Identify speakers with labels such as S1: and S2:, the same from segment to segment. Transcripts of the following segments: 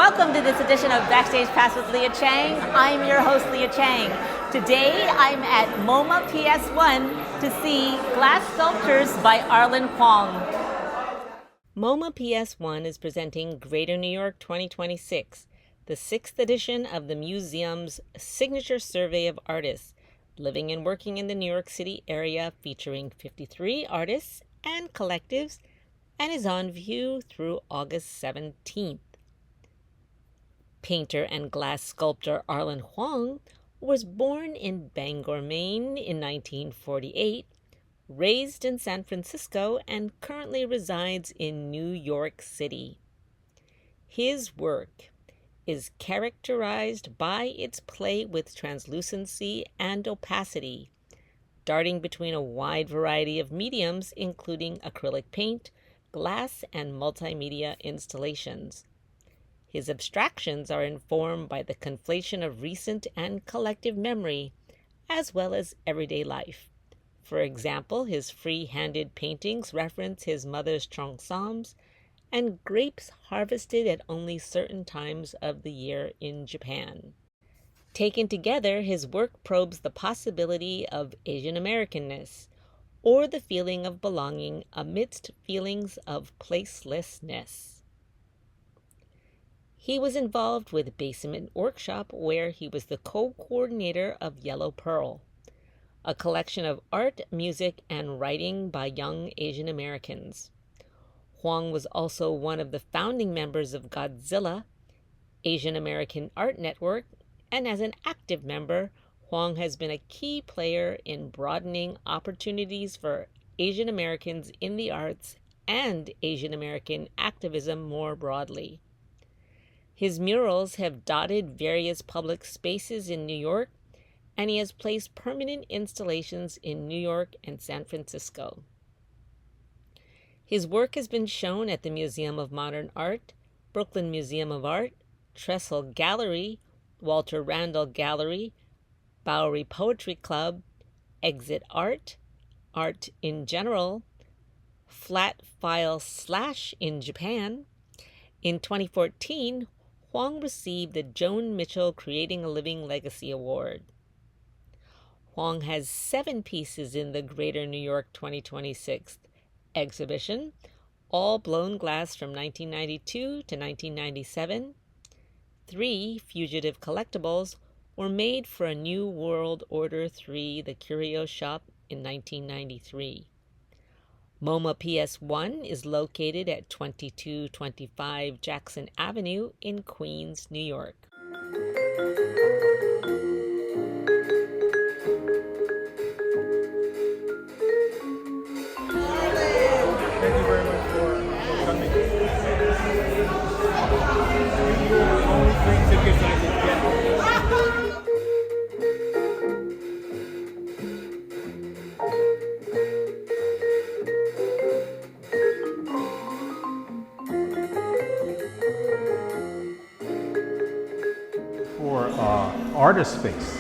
S1: Welcome to this edition of Backstage Pass with Leah Chang. I'm your host, Leah Chang. Today, I'm at MoMA PS1 to see glass sculptures by Arlan Huang. MoMA PS1 is presenting Greater New York 2026, the 6th edition of the museum's signature survey of artists living and working in the New York City area, featuring 53 artists and collectives, and is on view through August 17th. Painter and glass sculptor Arlan Huang was born in Bangor, Maine in 1948, raised in San Francisco, and currently resides in New York City. His work is characterized by its play with translucency and opacity, darting between a wide variety of mediums, including acrylic paint, glass, and multimedia installations. His abstractions are informed by the conflation of recent and collective memory, as well as everyday life. For example, his freehanded paintings reference his mother's cheongsams and grapes harvested at only certain times of the year in Japan. Taken together, his work probes the possibility of Asian Americanness, or the feeling of belonging amidst feelings of placelessness. He was involved with Basement Workshop, where he was the co-coordinator of Yellow Pearl, a collection of art, music, and writing by young Asian Americans. Huang was also one of the founding members of Godzilla, Asian American Art Network, and as an active member, Huang has been a key player in broadening opportunities for Asian Americans in the arts and Asian American activism more broadly. His murals have dotted various public spaces in New York, and he has placed permanent installations in New York and San Francisco. His work has been shown at the Museum of Modern Art, Brooklyn Museum of Art, Trestle Gallery, Walter Randall Gallery, Bowery Poetry Club, Exit Art, Art in General, Flat File Slash in Japan. In 2014, Huang received the Joan Mitchell Creating a Living Legacy Award. Huang has 7 pieces in the Greater New York 2026 exhibition, all blown glass from 1992 to 1997. 3 fugitive collectibles were made for a New World Order 3, the Curio Shop, in 1993. MoMA PS1 is located at 2225 Jackson Avenue in Queens, New York.
S2: Thank you very much for coming. Only 3 tickets I did get. For artist space,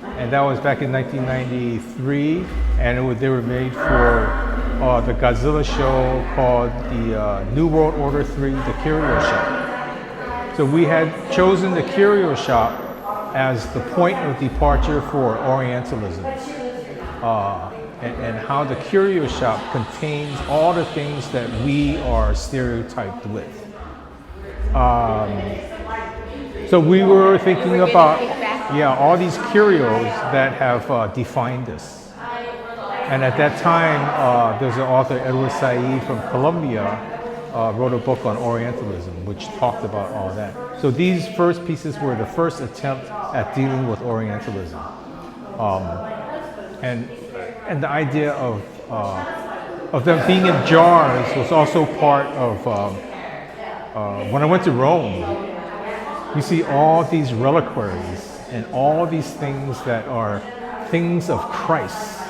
S2: and that was back in 1993, and they were made for the Godzilla show called the New World Order 3, the Curio Shop. So we had chosen the Curio Shop as the point of departure for Orientalism, and how the Curio Shop contains all the things that we are stereotyped with. So we were thinking about, all these curios that have defined us. And at that time, there's an author, Edward Said from Colombia, wrote a book on Orientalism, which talked about all that. So these first pieces were the first attempt at dealing with Orientalism. And the idea of them being in jars was also part of, when I went to Rome, you see all these reliquaries and all these things that are things of Christ.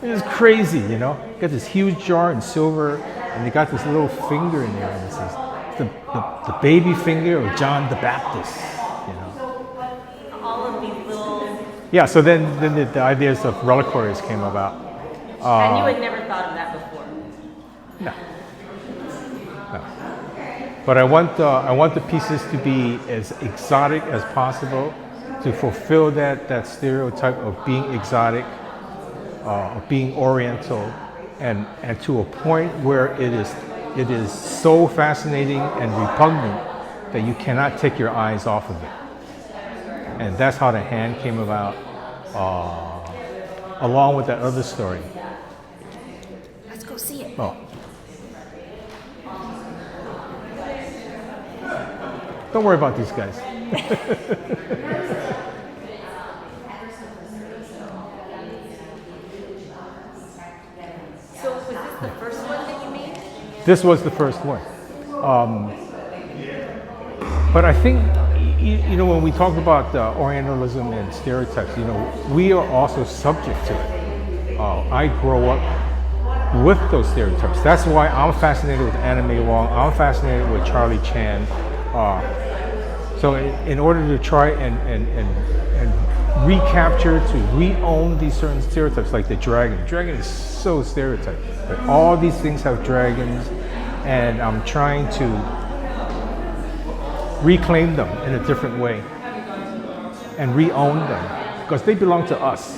S2: It's crazy, you know? You got this huge jar in silver, and they got this little finger in there, and it says the baby finger of John the Baptist, you know?
S1: All of these little...
S2: Yeah, so then the ideas of reliquaries came about.
S1: And you had never thought of that before?
S2: No. But I want the pieces to be as exotic as possible to fulfill that stereotype of being exotic, of being oriental, and to a point where it is so fascinating and repugnant that you cannot take your eyes off of it. And that's how the hand came about, along with that other story.
S3: Let's go see it.
S2: Oh. Don't worry about these guys.
S3: So was this the first one that you made?
S2: This was the first one. But I think, you know, when we talk about Orientalism and stereotypes, you know, we are also subject to it. I grow up with those stereotypes. That's why I'm fascinated with Anime Wong. I'm fascinated with Charlie Chan. So in order to try and recapture, to re-own these certain stereotypes, like the dragon. Dragon is so stereotyped. But all these things have dragons, and I'm trying to reclaim them in a different way and re-own them because they belong to us.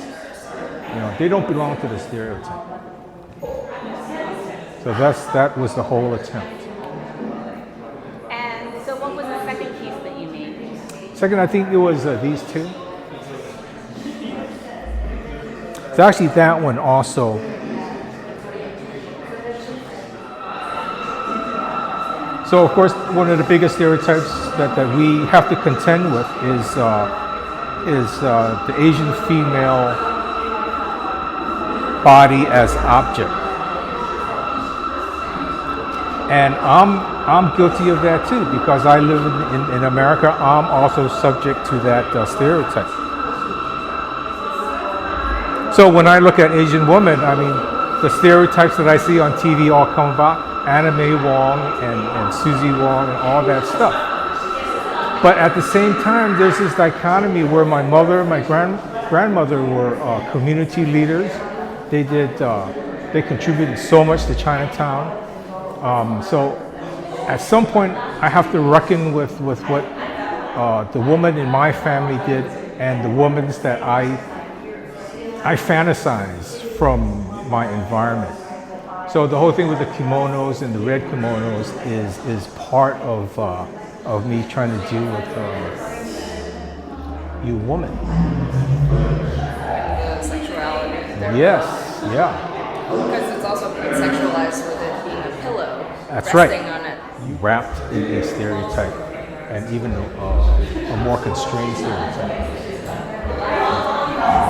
S2: You know, they don't belong to the stereotype. So that was the whole attempt.
S3: And so what was the second piece that you made?
S2: Second, I think it was these two. It's actually that one also. So of course, one of the biggest stereotypes that we have to contend with is the Asian female body as object. And I'm guilty of that too, because I live in America. I'm also subject to that stereotype. So when I look at Asian women, I mean, the stereotypes that I see on TV all come about. Anime Wong and Susie Wong and all that stuff. But at the same time, there's this dichotomy where my mother, my grandmother were community leaders. They contributed so much to Chinatown. So at some point, I have to reckon with what the woman in my family did and the women that I fantasize from my environment. So the whole thing with the kimonos and the red kimonos is part of me trying to deal with you woman.
S3: Sexuality.
S2: Yes, yeah.
S3: Because it's also sexualized with it being a pillow.
S2: That's right.
S3: Resting on it.
S2: Wrapped in a stereotype, and even a more constrained stereotype.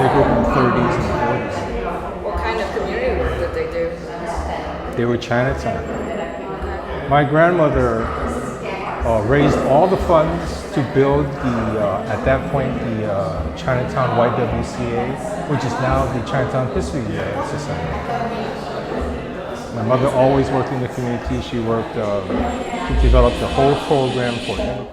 S2: They grew up in the 30s and 40s.
S3: What kind of community work did they do?
S2: They were Chinatown. My grandmother raised all the funds to build at that point, the Chinatown YWCA, which is now the Chinatown History Society. My mother always worked in the community. She developed the whole program for immigrants.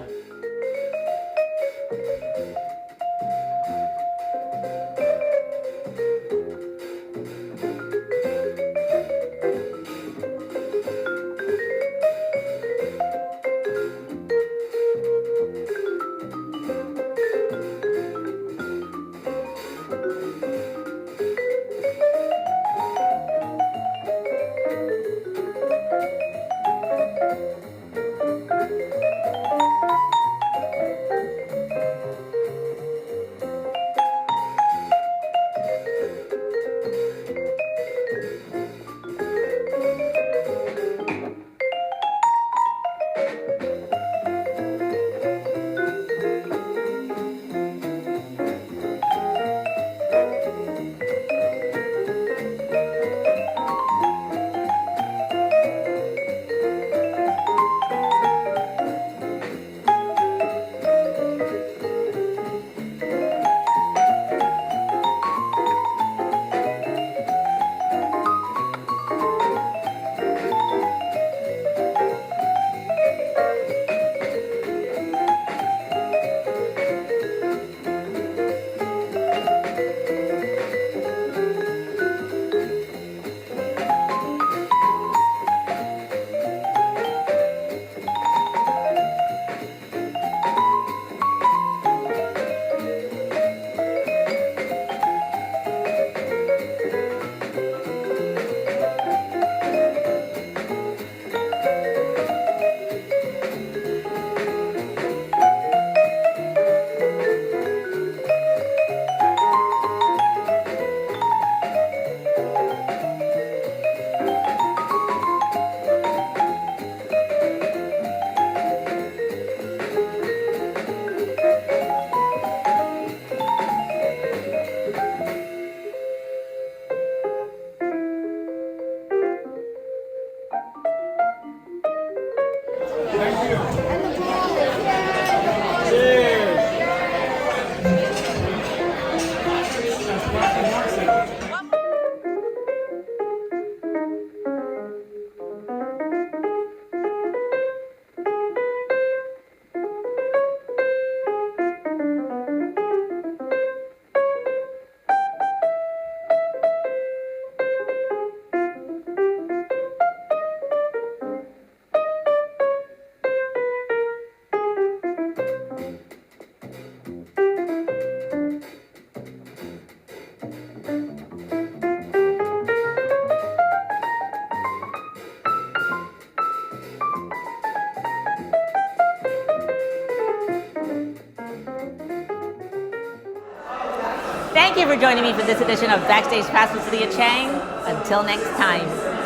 S4: Thank you for joining me for this edition of Backstage Pass with Leah Chang. Until next time.